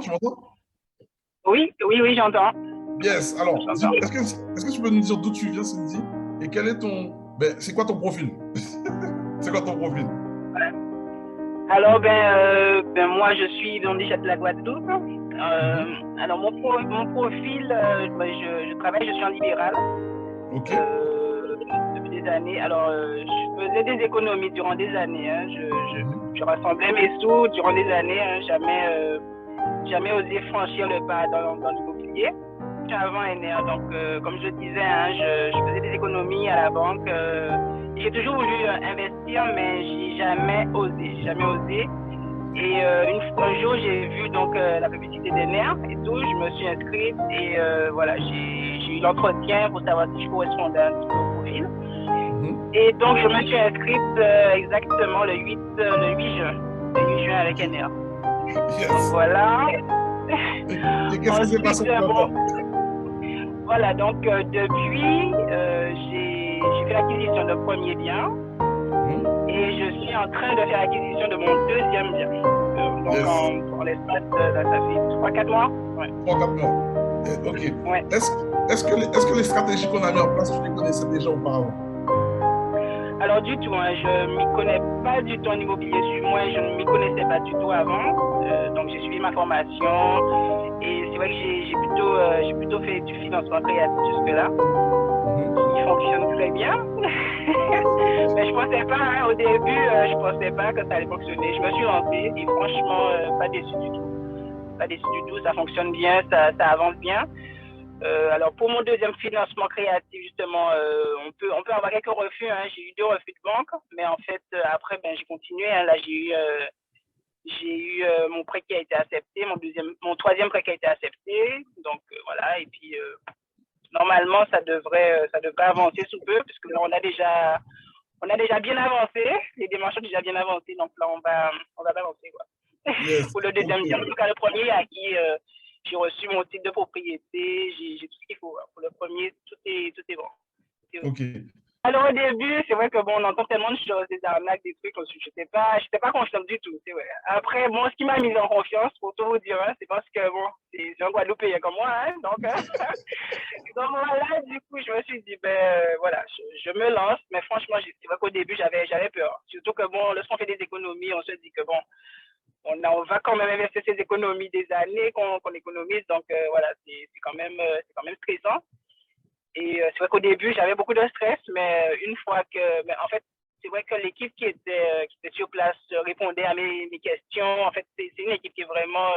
tu m'entends? Oui, oui, oui, j'entends. Yes. Alors, J'entends. est-ce que tu peux nous dire d'où tu viens, Cindy? Et quel est ton... Ben, c'est quoi ton profil? C'est quoi ton profil? Alors, moi, je suis donc déjà de la Guadeloupe. Mhm. Alors, mon profil, je travaille, je suis en libéral OK. depuis des années. Alors, je faisais des économies durant des années, hein. Mhm. Je rassemblais mes sous durant des années, hein. Jamais osé franchir le pas dans l'immobilier. Avant NR, donc comme je disais, hein, je faisais des économies à la banque. J'ai toujours voulu investir, mais j'ai jamais osé. Et un jour, j'ai vu donc la publicité d'NR et tout, je me suis inscrite et voilà, j'ai eu l'entretien pour savoir si je correspondais un petit peu au profil. Mhm. Et donc, je me suis inscrite exactement le 8 juin, le 8 juin avec OK. NR. Donc Yes. voilà. Et qu'est-ce qui s'est passé Ensuite, entre-temps? voilà, donc depuis, j'ai fait l'acquisition d'un premier bien Mhm. et je suis en train de faire l'acquisition de mon deuxième bien. Donc Yes. en l'espace, là, ça fait 3 4 mois. Ouais. 3, 4 mois. OK. Ouais. Est-ce que les stratégies qu'on a mis en place, tu les connaissais déjà auparavant? Alors du tout, hein, je ne m'y connais pas du tout en immobilier, du moins je ne m'y connaissais pas du tout avant. Donc j'ai suivi ma formation et c'est vrai que j'ai plutôt fait du financement créatif jusque-là, Mhm. qui fonctionne très bien. Mais je pensais pas, hein, au début, je pensais pas que ça allait fonctionner. Je me suis lancée et franchement, pas déçu du tout. Pas déçu du tout, ça fonctionne bien, ça avance bien. Alors pour mon deuxième financement créatif, justement, on peut avoir quelques refus, hein. J'ai eu 2 refus de banque, mais en fait, après, j'ai continué, hein. Là, j'ai eu mon prêt qui a été accepté, mon troisième prêt qui a été accepté. Donc voilà, et puis normalement, ça devrait avancer sous peu, puisque là, on a déjà bien avancé, les démarches ont déjà bien avancé, donc là, on va avancer, quoi. Yes. Pour le OK. deuxième bien. En tout cas, le premier à qui j'ai reçu mon titre de propriété, j'ai tout ce qu'il faut, hein. Pour le premier, tout est bon. Tout est bon. OK. Alors au début, c'est vrai que bon, on entend tellement de choses, des arnaques, des trucs, j'étais pas confiante du tout, c'est vrai. Après, bon, ce qui m'a mis en confiance, pour tout vous dire, hein, c'est parce que bon, c'est un Guadeloupéen comme moi, hein, donc, donc voilà, du coup, je me suis dit, voilà, je me lance, mais franchement, c'est vrai qu'au début, j'avais peur. Surtout que bon, lorsqu'on fait des économies, on se dit que bon, on va quand même investir ces économies des années qu'on économise, donc voilà, c'est quand même stressant. Et c'est vrai qu'au début, j'avais beaucoup de stress, mais une fois que, mais en fait, c'est vrai que l'équipe qui était sur place répondait à mes questions. En fait, c'est une équipe qui est vraiment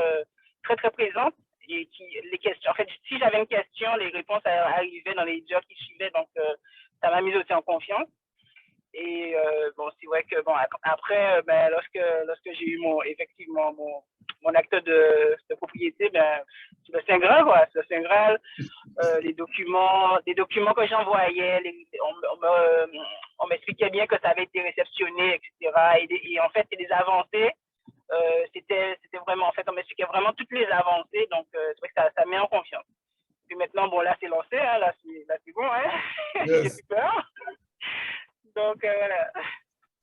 très, très présente. Et les questions, en fait, si j'avais une question, les réponses arrivaient dans les heures qui suivaient. Donc, ça m'a mis aussi en confiance. Et bon, c'est vrai que bon, après, lorsque j'ai eu effectivement mon acte de propriété, c'est le Saint Graal, quoi. C'est le Saint Graal. Les documents que j'envoyais, on m'expliquait bien que ça avait été réceptionné, etc. Et en fait, c'est des avancées. C'était vraiment, en fait, on m'expliquait vraiment toutes les avancées. Donc, c'est vrai que ça met en confiance. Puis maintenant, bon, là, c'est lancé, hein, là, c'est bon, hein. J'ai Yes. plus peur. Donc, voilà.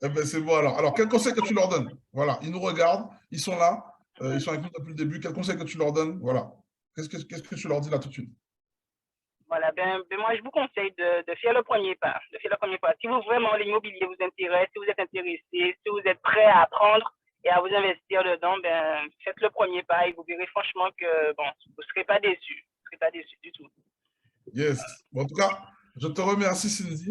Eh ben, c'est bon alors. Alors, quel conseil que tu leur donnes? Voilà, ils nous regardent, ils sont là, ils sont avec nous depuis le début. Quel conseil que tu leur donnes? Voilà. Qu'est-ce que tu leur dis là tout de suite? Voilà, moi, je vous conseille de faire le premier pas. De faire le premier pas. Si vous vraiment l'immobilier vous intéresse, si vous êtes intéressé, si vous êtes prêt à apprendre et à vous investir dedans, faites le premier pas et vous verrez franchement que, bon, vous ne serez pas déçu. Vous ne serez pas déçu du tout. Yes. Bon, en tout cas, je te remercie, Cindy.